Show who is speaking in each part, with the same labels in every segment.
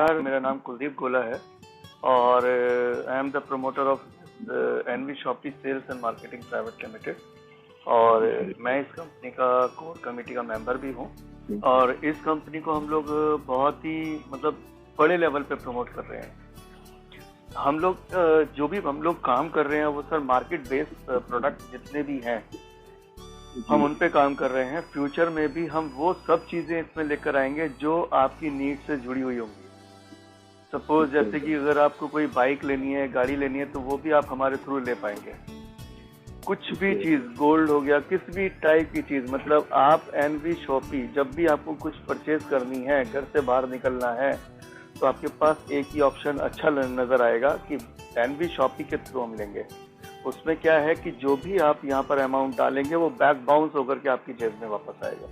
Speaker 1: नमस्कार, मेरा नाम कुलदीप गोला है और I am the promoter of NV shoppe sales and marketing private limited और मैं इस कंपनी का कोर कमेटी का मेंबर भी हूँ। और इस कंपनी को हम लोग बहुत ही बड़े लेवल पे प्रमोट कर रहे हैं। हम लोग जो भी हम लोग काम कर रहे हैं वो सर मार्केट बेस्ड प्रोडक्ट जितने भी हैं हम उन पे काम कर रहे हैं। फ्यूचर में भी हम वो सब चीजें इसमें लेकर आएंगे जो आपकी नीड से जुड़ी हुई होंगी। सपोज जैसे कि अगर आपको कोई बाइक लेनी है, गाड़ी लेनी है, तो वो भी आप हमारे थ्रू ले पाएंगे। कुछ भी चीज, गोल्ड हो गया, किस भी टाइप की चीज, मतलब आप एनवी शॉपी जब भी आपको कुछ परचेज करनी है, घर से बाहर निकलना है, तो आपके पास एक ही ऑप्शन अच्छा नजर आएगा कि एनवी शॉपी के थ्रू हम लेंगे। उसमें क्या है कि जो भी आप यहाँ पर अमाउंट डालेंगे वो बैक बाउंस होकर के आपकी जेब में वापस आएगा।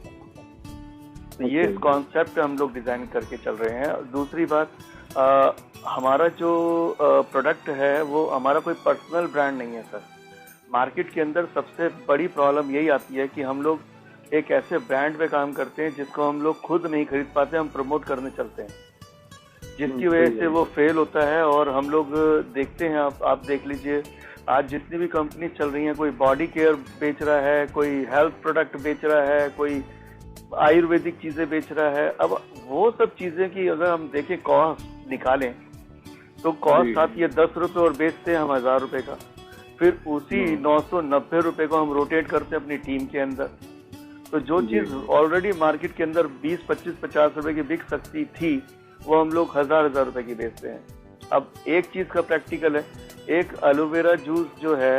Speaker 1: तो ये कॉन्सेप्ट हम लोग डिजाइन करके चल रहे हैं। दूसरी बात, हमारा जो प्रोडक्ट है वो हमारा कोई पर्सनल ब्रांड नहीं है सर। मार्केट के अंदर सबसे बड़ी प्रॉब्लम यही आती है कि हम लोग एक ऐसे ब्रांड पे काम करते हैं जिसको हम लोग खुद नहीं खरीद पाते, हम प्रमोट करने चलते हैं, जिसकी वजह से वो फेल होता है। और हम लोग देखते हैं, आप देख लीजिए, आज जितनी भी कंपनी चल रही हैं, कोई बॉडी केयर बेच रहा है, कोई हेल्थ प्रोडक्ट बेच रहा है, कोई आयुर्वेदिक चीजें बेच रहा है। अब वो सब चीजें की अगर हम देखें, कॉस्ट निकालें तो कॉस्ट आती है 10 रुपए और बेचते हैं हम 1000 रुपए का। फिर उसी 990 रुपए को हम रोटेट करते हैं अपनी टीम के अंदर। तो जो चीज ऑलरेडी मार्केट के अंदर 20, 25, 50 रुपए की बिक सकती थी वो हम लोग 1000 रुपए की बेचते हैं। अब एक चीज का प्रैक्टिकल है, एक एलोवेरा जूस जो है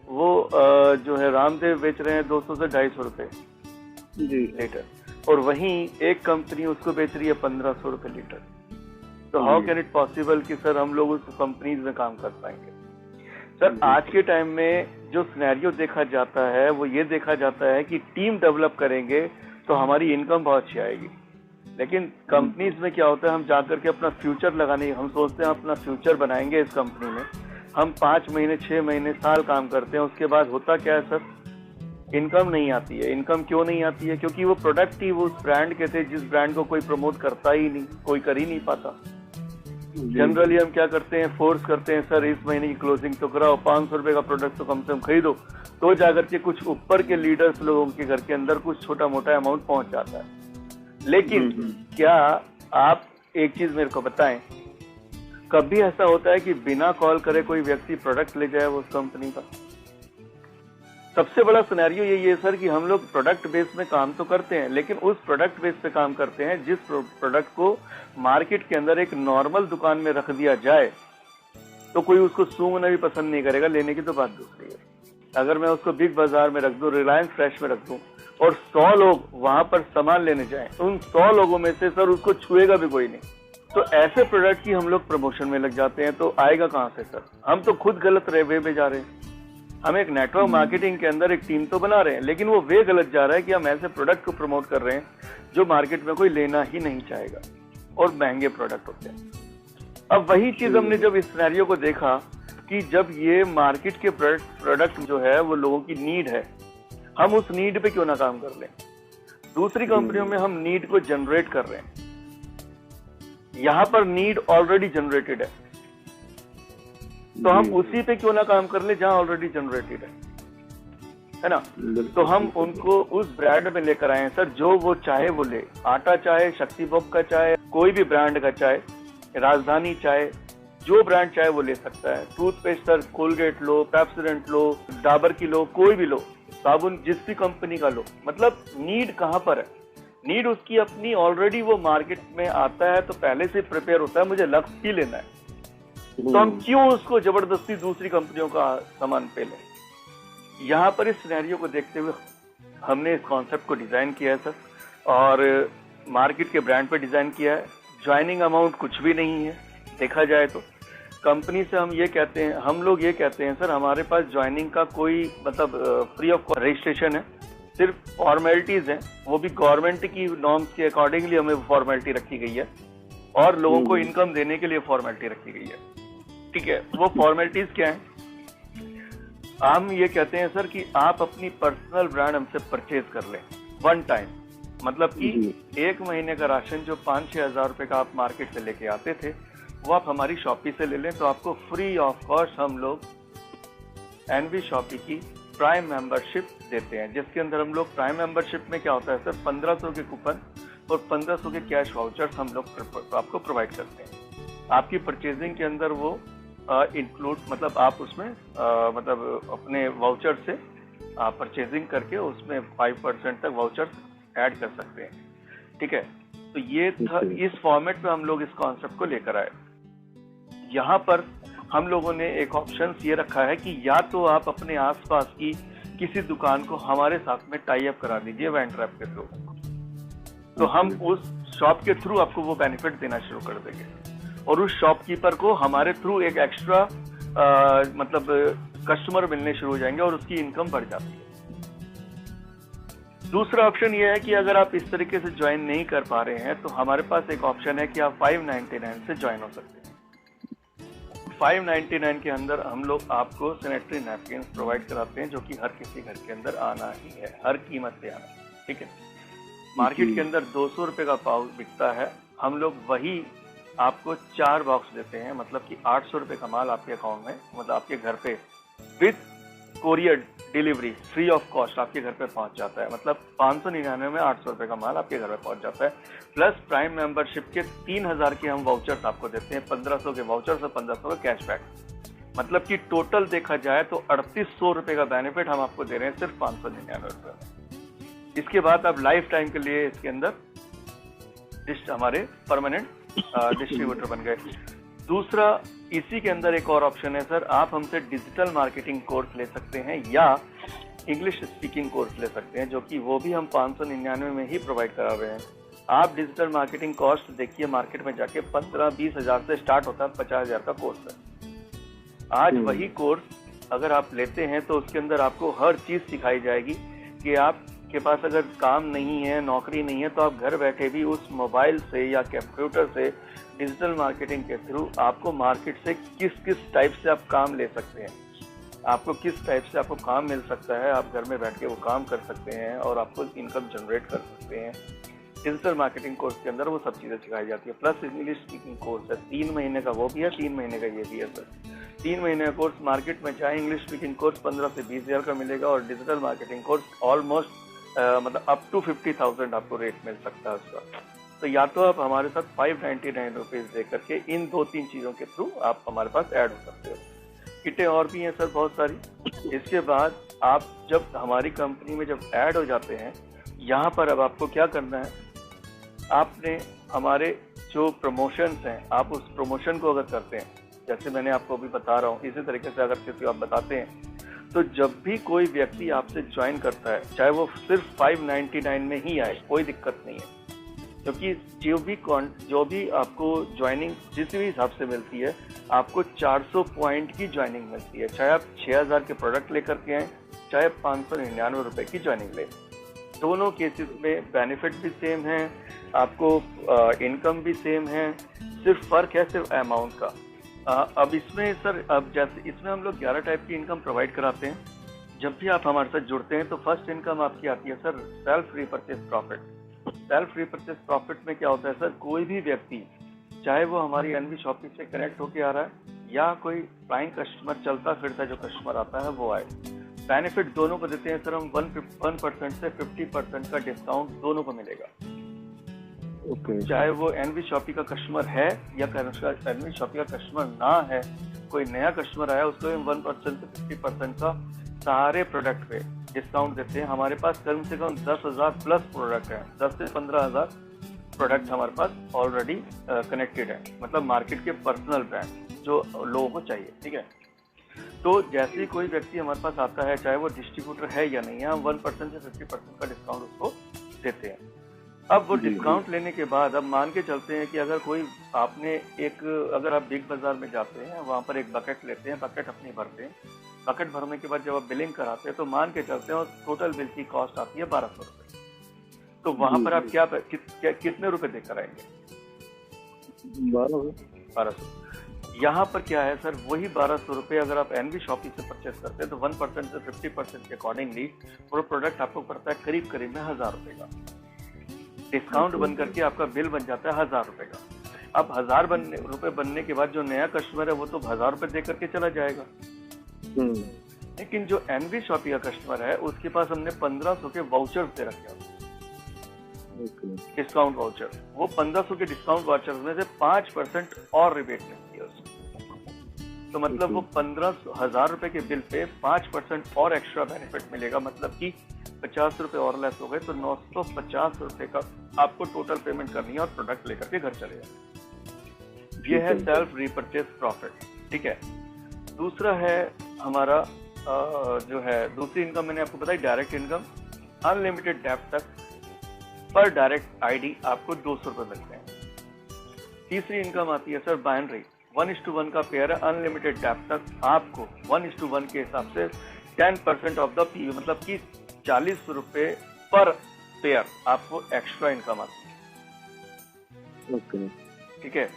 Speaker 1: वो जो है रामदेव बेच रहे हैं 200 से 250 रुपए लीटर, और वहीं एक कंपनी उसको बेच रही है 1500 रुपए लीटर। तो हाउ कैन इट पॉसिबल कि सर हम लोग उस कंपनीज में काम कर पाएंगे? सर आज के टाइम में जो सिनेरियो देखा जाता है वो ये देखा जाता है कि टीम डेवलप करेंगे तो हमारी इनकम बहुत अच्छी आएगी। लेकिन कंपनीज में क्या होता है, हम जाकर के अपना फ्यूचर लगाने, हम सोचते हैं अपना फ्यूचर बनाएंगे इस कंपनी में, हम 5 महीने, 6 महीने, साल काम करते हैं, उसके बाद होता क्या है सर, इनकम नहीं आती है। इनकम क्यों नहीं आती है? क्योंकि वो प्रोडक्ट ही उस ब्रांड के थे जिस ब्रांड को कोई प्रमोट करता ही नहीं, कोई कर ही नहीं पाता। जनरली हम क्या करते हैं, फोर्स करते हैं, सर इस महीने की क्लोजिंग तो कराओ, 500 रुपए का प्रोडक्ट तो कम से कम खरीदो, तो जाकर के कुछ ऊपर के लीडर्स लोगों के घर के अंदर कुछ छोटा मोटा अमाउंट पहुंच जाता है। लेकिन क्या आप एक चीज मेरे को बताएं, कभी ऐसा होता है कि बिना कॉल करे कोई व्यक्ति प्रोडक्ट ले जाए वो उस कंपनी का? सबसे बड़ा सिनेरियो यही है सर कि हम लोग प्रोडक्ट बेस में काम तो करते हैं, लेकिन उस प्रोडक्ट बेस पे काम करते हैं जिस प्रोडक्ट को मार्केट के अंदर एक नॉर्मल दुकान में रख दिया जाए तो कोई उसको सूंघना भी पसंद नहीं करेगा। लेने की तो बात दूसरी है। अगर मैं उसको बिग बाजार में रख दूं, रिलायंस फ्रेश में रख दूं और 100 लोग वहां पर सामान लेने जाएं, तो उन 100 लोगों में से सर उसको छुएगा भी कोई नहीं। तो ऐसे प्रोडक्ट की हम लोग प्रमोशन में लग जाते हैं, तो आएगा कहां से सर? हम तो खुद गलत वे में जा रहे हैं। हम एक नेटवर्क मार्केटिंग के अंदर एक टीम तो बना रहे हैं, लेकिन वो वे गलत जा रहा है कि हम ऐसे प्रोडक्ट को प्रमोट कर रहे हैं जो मार्केट में कोई लेना ही नहीं चाहेगा और महंगे प्रोडक्ट होते हैं। अब वही चीज हमने जब इस सिनेरियो को देखा कि जब ये मार्केट के प्रोडक्ट जो है वो लोगों की नीड है, हम उस नीड पे क्यों ना काम कर लें? दूसरी कंपनियों में हम नीड को जनरेट कर रहे हैं, यहां पर नीड ऑलरेडी जनरेटेड है, तो हम उसी पे क्यों ना काम कर ले जहां ऑलरेडी जनरेटेड है ना? तो हम उनको उस ब्रांड में लेकर आए हैं सर, जो वो चाहे वो ले। आटा चाहे, शक्तिबॉक्स का चाहे, कोई भी ब्रांड का चाहे, राजधानी चाहे, जो ब्रांड चाहे वो ले सकता है। टूथपेस्ट सर, कोलगेट लो, पेप्सोडेंट लो, डाबर की लो, कोई भी लो, साबुन जिस भी कंपनी का लो। मतलब नीड कहां पर है? नीड उसकी अपनी ऑलरेडी, वो मार्केट में आता है तो पहले से प्रिपेयर होता है, मुझे लक्ष्य ही लेना है, तो हम क्यों उसको जबरदस्ती दूसरी कंपनियों का सामान पे लें? यहाँ पर इस सिनेरियो को देखते हुए हमने इस कॉन्सेप्ट को डिजाइन किया है सर, और मार्केट के ब्रांड पे डिजाइन किया है। ज्वाइनिंग अमाउंट कुछ भी नहीं है देखा जाए तो। कंपनी से हम ये कहते हैं, हम लोग ये कहते हैं सर, हमारे पास ज्वाइनिंग का कोई फ्री ऑफ रजिस्ट्रेशन है, सिर्फ फॉर्मेलिटीज हैं, वो भी गवर्नमेंट की नॉर्म्स के अकॉर्डिंगली हमें फॉर्मेलिटी रखी गई है, और लोगों को इनकम देने के लिए फॉर्मेलिटी रखी गई है। ठीक है, वो फॉर्मेलिटीज क्या है? हम ये कहते हैं सर कि आप अपनी पर्सनल ब्रांड हमसे परचेज कर लें वन टाइम, मतलब कि एक महीने का राशन जो 5-6 हज़ार रुपए का आप मार्केट से लेके आते थे, वो आप हमारी शॉपी से ले लें तो आपको फ्री ऑफ कॉस्ट हम लोग एनवी शॉपी की प्राइम मेंबरशिप देते हैं, जिसके अंदर हम लोग प्राइम मेंबरशिप में क्या होता है सर, 1500 के कूपन और 1500 के कैश वाउचर्स हम लोग आपको प्रोवाइड करते हैं। आपकी परचेजिंग के अंदर वो इंक्लूड, मतलब आप उसमें मतलब अपने वाउचर से परचेजिंग करके उसमें 5% तक वाउचर्स ऐड कर सकते हैं। ठीक है, तो ये था, इस फॉर्मेट में हम लोग इस कॉन्सेप्ट को लेकर आए। यहाँ पर हम लोगों ने एक ऑप्शन ये रखा है कि या तो आप अपने आसपास की किसी दुकान को हमारे साथ में टाई अप करा दीजिए वेंडर के थ्रू, तो हम उस शॉप के थ्रू आपको वो बेनिफिट देना शुरू कर देंगे और उस शॉपकीपर को हमारे थ्रू एक एक्स्ट्रा मतलब कस्टमर मिलने शुरू हो जाएंगे और उसकी इनकम बढ़ जाती है। दूसरा ऑप्शन ये है कि अगर आप इस तरीके से ज्वाइन नहीं कर पा रहे हैं तो हमारे पास एक ऑप्शन है कि आप 599 से ज्वाइन हो सकते हैं। 599 के अंदर हम लोग आपको सैनिटरी नैपकिन प्रोवाइड कराते हैं, जो कि हर किसी घर के अंदर आना ही है, हर कीमत पे आना है। ठीक है, मार्केट के अंदर 200 रुपए का पाउच बिकता है, हम लोग वही आपको 4 बॉक्स देते हैं, मतलब कि 800 रुपए का माल आपके अकाउंट में, मतलब आपके घर पे with courier delivery free of cost आपके घर पे पहुंच जाता है। मतलब 599 में 800 रुपए का माल आपके घर पे पहुंच जाता है, प्लस प्राइम मेंबरशिप के 3000 के हम वाउचर्स आपको देते हैं, 1500 के वाउचर्स और 1500 का कैशबैक। मतलब कि टोटल देखा जाए तो 3800 रुपए का बेनिफिट हम आपको दे रहे हैं सिर्फ 599 रुपए में। इसके बाद आप लाइफ टाइम के लिए इसके अंदर हमारे परमानेंट डिस्ट्रीब्यूटर बन गए। दूसरा, इसी के अंदर एक और ऑप्शन है सर, आप हमसे डिजिटल मार्केटिंग कोर्स ले सकते हैं या इंग्लिश स्पीकिंग कोर्स ले सकते हैं, जो कि वो भी हम 599 में ही प्रोवाइड करा रहे हैं। आप डिजिटल मार्केटिंग कॉस्ट देखिए, मार्केट में जाके 15-20 हज़ार से स्टार्ट होता है, 50 हज़ार का कोर्स है। आज वही कोर्स अगर आप लेते हैं तो उसके अंदर आपको हर चीज सिखाई जाएगी कि आपके पास अगर काम नहीं है, नौकरी नहीं है, तो आप घर बैठे भी उस मोबाइल से या कंप्यूटर से डिजिटल मार्केटिंग के थ्रू आपको मार्केट से किस किस टाइप से आप काम ले सकते हैं, आपको किस टाइप से आपको काम मिल सकता है, आप घर में बैठ के वो काम कर सकते हैं और आपको इनकम जनरेट कर सकते हैं। डिजिटल मार्केटिंग कोर्स के अंदर वो सब चीज़ें सिखाई जाती है। प्लस इंग्लिश स्पीकिंग कोर्स है, 3 महीने का वो भी है, 3 महीने का ये भी है सर। 3 महीने का कोर्स मार्केट में चाहे इंग्लिश स्पीकिंग कोर्स 15 से 20 हज़ार का मिलेगा और डिजिटल मार्केटिंग कोर्स ऑलमोस्ट मतलब अप टू 50,000 आपको रेट मिल सकता है उसका। तो या तो आप हमारे साथ 599 रुपीज़ दे करके इन 2-3 चीज़ों के थ्रू आप हमारे पास ऐड हो सकते हो। किटें और भी हैं सर बहुत सारी। इसके बाद आप जब हमारी कंपनी में जब ऐड हो जाते हैं, यहाँ पर अब आपको क्या करना है, आपने हमारे जो प्रमोशंस हैं, आप उस प्रमोशन को अगर करते हैं, जैसे मैंने आपको अभी बता रहा हूँ, इसी तरीके से अगर किसी को आप बताते हैं, तो जब भी कोई व्यक्ति आपसे ज्वाइन करता है, चाहे वो सिर्फ 599 में ही आए, कोई दिक्कत नहीं है, क्योंकि जो भी आपको ज्वाइनिंग जिस भी हिसाब से मिलती है, आपको 400 पॉइंट की ज्वाइनिंग मिलती है, चाहे आप 6000 के प्रोडक्ट लेकर के आए, चाहे 599 रुपए की ज्वाइनिंग ले। दोनों केसेस में बेनिफिट भी सेम है, आपको इनकम भी सेम है, सिर्फ फर्क है सिर्फ अमाउंट का। अब इसमें सर, अब जैसे इसमें हम लोग 11 टाइप की इनकम प्रोवाइड कराते हैं। जब भी आप हमारे साथ जुड़ते हैं तो फर्स्ट इनकम आपकी आती है sir self repurchase profit. Self repurchase profit में क्या होता है सर, कोई भी व्यक्ति चाहे वो हमारी एनवी शॉपिंग से कनेक्ट होके आ रहा है या कोई प्राइम कस्टमर चलता फिरता जो कस्टमर आता है वो आए, बेनिफिट दोनों को देते हैं सर हम। 1% से 50% का डिस्काउंट दोनों को मिलेगा। चाहे वो एनवी शॉपी का कस्टमर है या एनवी शॉपी का कस्टमर ना है, कोई नया कस्टमर आया उसको 1% से 50% का सारे प्रोडक्ट पे डिस्काउंट देते हैं। हमारे पास कम से कम 10,000 प्लस प्रोडक्ट हैं, 10 से 15,000 प्रोडक्ट हमारे पास ऑलरेडी कनेक्टेड है, मतलब मार्केट के पर्सनल ब्रांड जो लोगों को चाहिए। ठीक है, तो जैसे ही कोई व्यक्ति हमारे पास आता है, चाहे वो डिस्ट्रीब्यूटर है या नहीं है, हम 1% से 50% का डिस्काउंट उसको देते हैं। अब वो डिस्काउंट लेने के बाद अब मान के चलते हैं कि अगर कोई आपने अगर आप बिग बाजार में जाते हैं, वहाँ पर एक बकेट लेते हैं, बकेट अपनी भरते हैं, बकेट भरने के बाद जब आप बिलिंग कराते हैं तो मान के चलते हैं और टोटल बिल की कॉस्ट आती है 1200 रुपये। तो वहाँ पर आप कितने रुपए देकर आएंगे? 1200। यहाँ पर क्या है सर, वही 1200 रुपये अगर आप एनवी शॉपिंग से परचेस करते हैं तो 1% से 50% के अकॉर्डिंगली वो प्रोडक्ट आपको पड़ता है करीब में 1000 रुपये का। डिस्काउंट बन करके आपका बिल बन जाता है 1000 रुपए का। अब 1000 रुपए बनने के बाद जो नया कस्टमर है वो तो 1000 रुपए दे करके चला जाएगा, लेकिन जो एनवी शॉपी का कस्टमर है उसके पास हमने 1500 के वाउचर्स दे रखे हैं, डिस्काउंट वाउचर। वो 1500 के डिस्काउंट वाउचर में से 5% और रिबेट मिलती है उसको। तो मतलब वो 15,000 रुपए के बिल पे 5% और एक्स्ट्रा बेनिफिट मिलेगा, मतलब कि 50 रुपए और लेस हो गए तो 950 रुपए का आपको टोटल पेमेंट करनी है और प्रोडक्ट लेकर के घर चले जाए। ये है सेल्फ रीपरचेज प्रॉफिट, ठीक है। दूसरा है हमारा जो है दूसरी इनकम मैंने आपको बताई डायरेक्ट इनकम। अनलिमिटेड डेप्थ तक पर डायरेक्ट आईडी आपको 200 रुपए मिलते हैं। तीसरी इनकम आती है सर बाइनरी, 1:1 का पेयर है। अनलिमिटेड डेप्थ तक आपको 1:1 के हिसाब से 10% ऑफ द पी, मतलब कि 40 रुपए पर पेयर आपको एक्स्ट्रा इनकम आती है। ठीक है,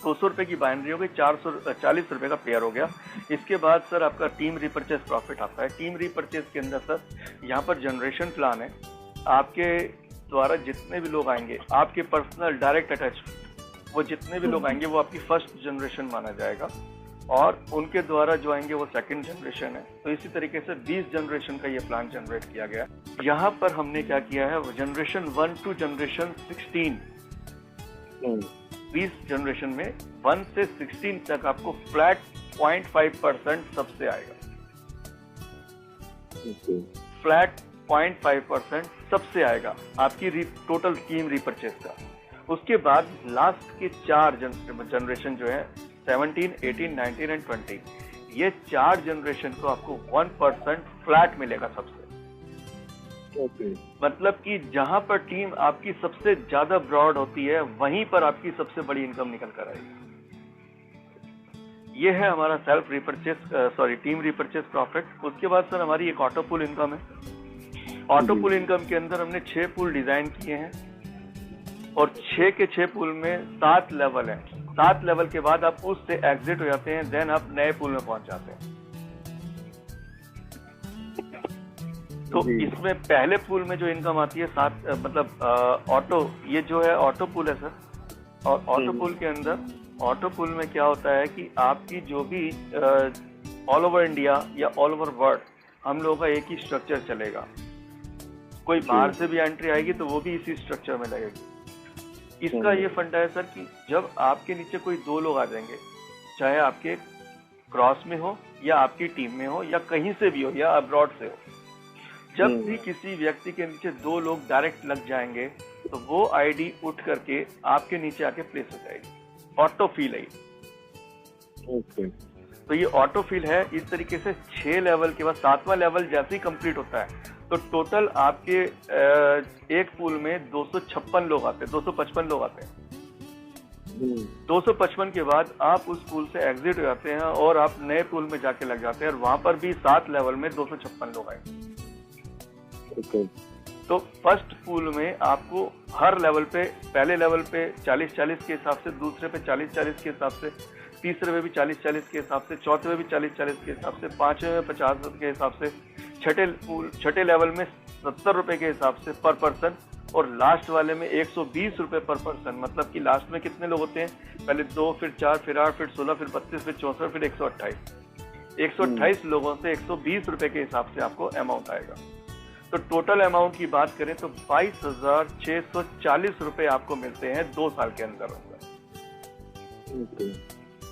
Speaker 1: 200 रुपए की बाइनरी हो गई, 40 रुपए का पेयर हो गया। इसके बाद सर आपका टीम रिपर्चेज प्रॉफिट आता है। टीम रिपर्चेज के अंदर सर यहाँ पर जनरेशन प्लान है। आपके द्वारा जितने भी लोग आएंगे, आपके पर्सनल डायरेक्ट अटैच, वो जितने भी लोग आएंगे वो आपकी फर्स्ट जनरेशन माना जाएगा और उनके द्वारा जो आएंगे वो सेकंड जनरेशन है। तो इसी तरीके से 20 जनरेशन का ये प्लान जनरेट किया गया। यहाँ पर हमने क्या किया है, जनरेशन 1 टू जनरेशन 16, 20 जनरेशन में 1 से 16 तक आपको फ्लैट 0.5% सबसे आएगा। फ्लैट 0.5% सबसे आएगा आपकी टोटल टीम रिपर्चेज का। उसके बाद लास्ट के 4 जनरेशन जो है 17, 18, 19 एंड 20, ये 4 जनरेशन को आपको 1% फ्लैट मिलेगा सबसे। मतलब कि जहां पर टीम आपकी सबसे ज्यादा ब्रॉड होती है वहीं पर आपकी सबसे बड़ी इनकम निकल कर आएगी। ये है हमारा self repurchase team repurchase profit. उसके बाद सर हमारी एक ऑटो पूल इनकम है। ऑटो पूल इनकम के अंदर हमने 6 पूल डिजाइन किए हैं और 6 के 6 पूल में 7 लेवल हैं। 7 लेवल के बाद आप उससे एग्जिट हो जाते हैं, देन आप नए पूल में पहुंच जाते हैं। तो इसमें पहले पूल में जो इनकम आती है 7 मतलब ऑटो, ये जो है ऑटो पूल है सर। और ऑटो पूल के अंदर ऑटो पूल में क्या होता है कि आपकी जो भी ऑल ओवर इंडिया या ऑल ओवर वर्ल्ड हम लोगों का एक ही स्ट्रक्चर चलेगा। कोई बाहर से भी एंट्री आएगी तो वो भी इसी स्ट्रक्चर में लगेगी। इसका ये फंडा है सर कि जब आपके नीचे कोई 2 लोग आ जाएंगे, चाहे आपके क्रॉस में हो या आपकी टीम में हो या कहीं से भी हो या अब्रॉड से हो, जब भी किसी व्यक्ति के नीचे 2 लोग डायरेक्ट लग जाएंगे तो वो आईडी उठ करके आपके नीचे आके प्लेस हो जाएगी। ऑटो फील है। तो ये ऑटो फील है। इस तरीके से 6 लेवल के बाद 7वां लेवल जैसे ही कंप्लीट होता है तो टोटल आपके एक पूल में 256 लोग आते हैं, 255 लोग आते हैं। 255 के बाद आप उस पूल से एग्जिट हो जाते हैं और आप नए पूल में जाके लग जाते हैं और वहां पर भी 7 लेवल में 256 लोग आए। तो फर्स्ट पूल में आपको हर लेवल पे, पहले लेवल पे 40-40 के हिसाब से, दूसरे पे 40-40 के हिसाब से, तीसरे में भी 40-40 के हिसाब से, चौथे में भी 40-40 के हिसाब से, 5वें में 50 के हिसाब से, छठे लेवल में 70 रुपए के हिसाब से पर पर्सन और लास्ट वाले में 120 रुपए पर पर्सन। मतलब कि लास्ट में कितने लोग होते हैं, पहले 2, फिर 4, फिर 8, फिर 16, फिर 32, फिर 64, फिर 128 लोगों से 120 रुपए के हिसाब से आपको अमाउंट आएगा। तो टोटल अमाउंट की बात करें तो 22,640 रुपए आपको मिलते हैं 2 साल के अंदर।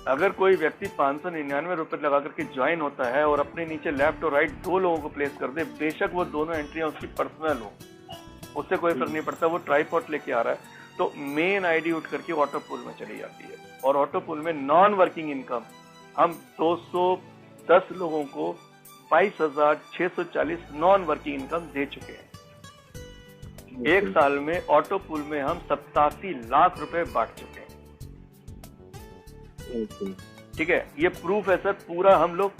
Speaker 1: अगर कोई व्यक्ति 599 रुपए लगा करके ज्वाइन होता है और अपने नीचे लेफ्ट और राइट 2 लोगों को प्लेस कर दे, बेशक वो दोनों एंट्रियां उसकी पर्सनल हो, उससे कोई फर्क नहीं पड़ता, वो ट्राईपॉड लेके आ रहा है, तो मेन आईडी उठ करके ऑटो पूल में चली जाती है। और ऑटो पूल में नॉन वर्किंग इनकम हम 210 लोगों को 22,640 नॉन वर्किंग इनकम दे चुके हैं। एक साल में ऑटो पूल में हम 87 लाख रुपए बांट चुके हैं। ठीक है, ये प्रूफ है सर। पूरा हम लोग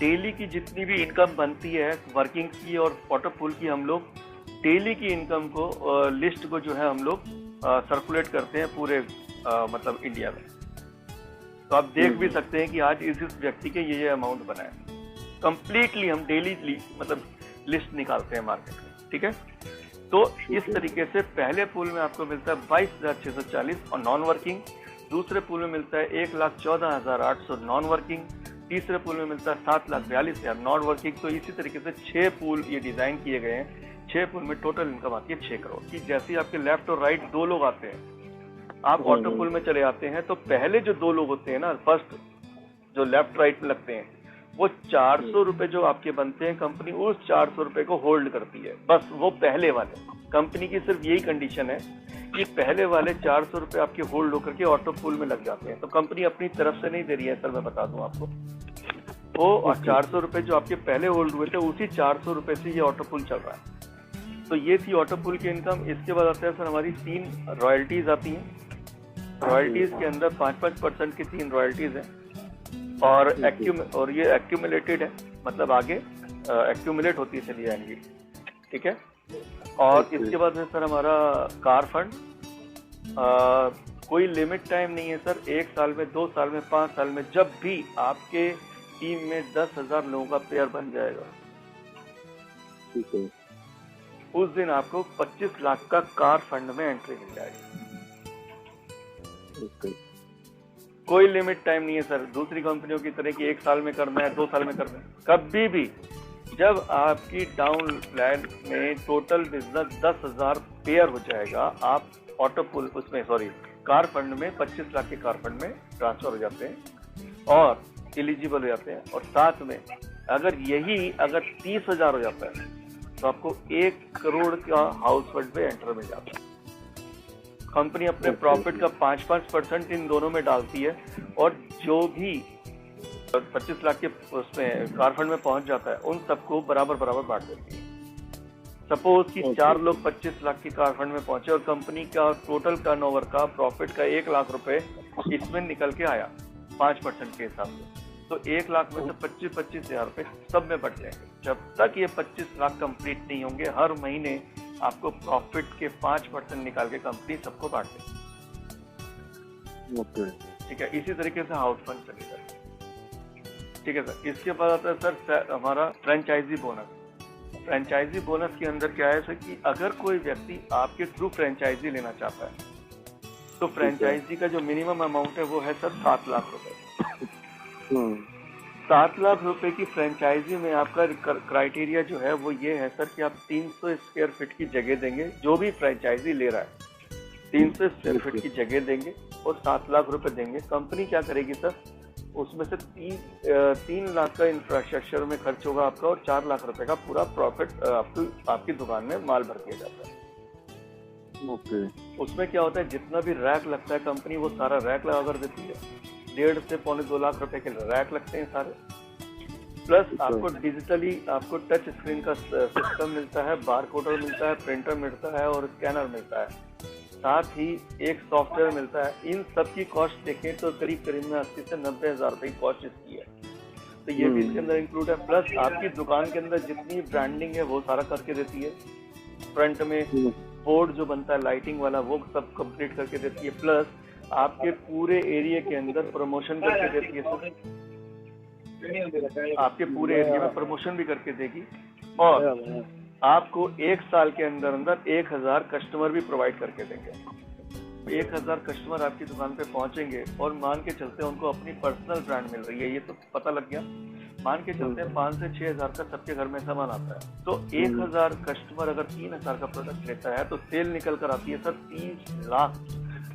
Speaker 1: डेली की जितनी भी इनकम बनती है वर्किंग की और ऑटो पूल की, हम लोग डेली की इनकम को लिस्ट को जो है हम लोग सर्कुलेट करते हैं पूरे मतलब इंडिया में। तो आप देख भी सकते हैं कि आज इस व्यक्ति के ये अमाउंट बना है। कंप्लीटली हम डेली मतलब लिस्ट निकालते हैं मार्केट में। ठीक है, तो इस तरीके से पहले पूल में आपको मिलता है 22,640 और नॉन वर्किंग, दूसरे पूल में मिलता है 1,14,800 नॉन वर्किंग, तीसरे पूल में मिलता है 7,42,000 नॉन वर्किंग। तो इसी तरीके से 6 पूल ये डिजाइन किए गए हैं। 6 पूल में टोटल इनकम आती है 6 करोड़ की। जैसे ही आपके लेफ्ट और राइट 2 लोग आते हैं, आप ऑटो पूल में चले आते हैं, तो पहले जो 2 लोग होते हैं ना, फर्स्ट जो लेफ्ट राइट में लगते हैं, वो 400 रुपए जो आपके बनते हैं, कंपनी उस 400 रुपए को होल्ड करती है। बस वो पहले वाले, कंपनी की सिर्फ यही कंडीशन है कि पहले वाले 400 रुपए आपके होल्ड होकर के ऑटो पूल में लग जाते हैं। तो कंपनी अपनी तरफ से नहीं दे रही है सर, मैं बता दूं आपको। वो 400 रुपए जो आपके पहले होल्ड हुए थे, उसी 400 रुपए से ये ऑटो पूल चल रहा है। तो ये थी ऑटो पूल की इनकम। इसके बाद आते हैं सर हमारी 3 रॉयल्टीज आती हैं। रॉयल्टीज के अंदर 5-5% की 3 रॉयल्टीज हैं और ये एक्यूमुलेटेड है, मतलब आगे एक्यूमुलेट होती चली जाएंगी, ठीक है। और इसके बाद है सर हमारा कार फंड। कोई लिमिट टाइम नहीं है सर, 1 साल में, 2 साल में, 5 साल में, जब भी आपके टीम में 10,000 लोगों का पेयर बन जाएगा,
Speaker 2: ठीक है,
Speaker 1: उस दिन आपको 25 लाख का कार फंड में एंट्री मिल जाएगी। कोई लिमिट टाइम नहीं है सर, दूसरी कंपनियों की तरह कि 1 साल में करना है, 2 साल में करना है। कभी भी जब आपकी डाउन लाइन में टोटल बिजनेस 10,000 पेयर हो जाएगा, आप ऑटो पुल उसमें कार फंड में 25 लाख के कार फंड में ट्रांसफर हो जाते हैं और एलिजिबल हो जाते हैं। और साथ में अगर 30,000 हो जाता है तो आपको 1 करोड़ का हाउस फंड में एंटर मिल जाता है। कंपनी अपने प्रॉफिट का 5-5% इन दोनों में डालती है और जो भी 25 लाख के उसमें कार फंड में पहुंच जाता है, उन सबको बराबर बांट देती है। सपोज कि 4 लोग 25 लाख की कार फंड में पहुंचे और कंपनी का टोटल टर्नओवर का प्रॉफिट का 1 लाख रुपए इसमें निकल के आया 5% के हिसाब से, तो 1 लाख में से 25-25 हजार रुपए सब में बट जाएंगे। जब तक ये 25 लाख कंप्लीट नहीं होंगे, हर महीने आपको प्रॉफिट के 5% निकाल के कंपनी सबको बांट देगी। ठीक है, इसी तरीके से हाउस फंड चलेगा। ठीक है सर। इसके बाद आता है सर हमारा फ्रेंचाइजी बोनस। फ्रेंचाइजी बोनस के अंदर क्या है सर कि अगर कोई व्यक्ति आपके थ्रू फ्रेंचाइजी लेना चाहता है, तो फ्रेंचाइजी का जो मिनिमम अमाउंट है वो है सर 7 लाख रुपए। 7 लाख रुपए की फ्रेंचाइजी में आपका क्राइटेरिया जो है वो ये है सर कि आप 300 स्क्वायर फीट की जगह देंगे। जो भी फ्रेंचाइजी ले रहा है 300 स्क्वायर फीट की जगह देंगे और 7 लाख रुपए देंगे। कंपनी क्या करेगी सर, उसमें से 3 लाख का इंफ्रास्ट्रक्चर में खर्च होगा आपका और 4 लाख रुपए का पूरा प्रॉफिट आपकी दुकान में माल भर दिया जाता है। उसमें क्या होता है, जितना भी रैक लगता है कंपनी वो सारा रैक लगा कर देती है। 1.5 से पौने 2 लाख रुपए के रैक लगते हैं सारे। प्लस आपको डिजिटली आपको टच स्क्रीन का सिस्टम मिलता है, बारकोडर मिलता है, प्रिंटर मिलता है और स्कैनर मिलता है। साथ ही एक सॉफ्टवेयर मिलता है। इन सब की कॉस्ट देखें तो करीब में 80 से 90 हजार रुपए की कॉस्ट इसकी है, तो ये भी इसके अंदर इंक्लूड है। प्लस आपकी दुकान के अंदर जितनी ब्रांडिंग है वो सारा करके देती है। फ्रंट में बोर्ड जो बनता है लाइटिंग वाला वो सब कंप्लीट करके देती है। प्लस आपके पूरे एरिया के अंदर प्रमोशन करके देती है सर, आपके पूरे एरिया में प्रमोशन भी करके देगी। और आपको 1 साल के अंदर 1000 कस्टमर भी प्रोवाइड करके देंगे। 1000 कस्टमर आपकी दुकान पे पहुंचेंगे और मान के चलते हैं उनको अपनी पर्सनल ब्रांड मिल रही है, ये तो पता लग गया। मान के चलते हैं 5 से 6 हजार का सबके घर में सामान आता है, तो 1000 कस्टमर अगर 3000 का प्रोडक्ट लेता है तो सेल निकल कर आती है सर 30 लाख।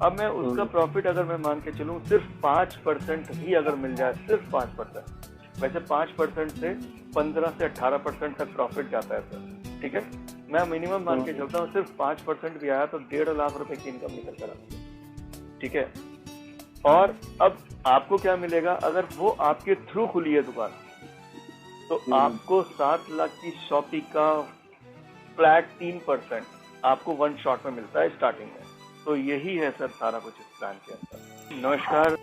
Speaker 1: अब मैं उसका प्रॉफिट अगर मैं मान के चलूं सिर्फ 5% ही अगर मिल जाए, सिर्फ 5%, वैसे 5% से 15 से 18% तक प्रॉफिट जाता है सर। ठीक है, मैं मिनिमम मान के चलता हूँ, सिर्फ 5% भी आया तो 1.5 लाख रुपए की इनकम निकल कर आती है। ठीक है, और अब आपको क्या मिलेगा, अगर वो आपके थ्रू खुली है दुकान तो आपको 7 लाख की शॉपिंग का फ्लैट 3% आपको 1 शॉट में मिलता है स्टार्टिंग में। तो यही है सर सारा कुछ इस प्लान के अंदर। नमस्कार।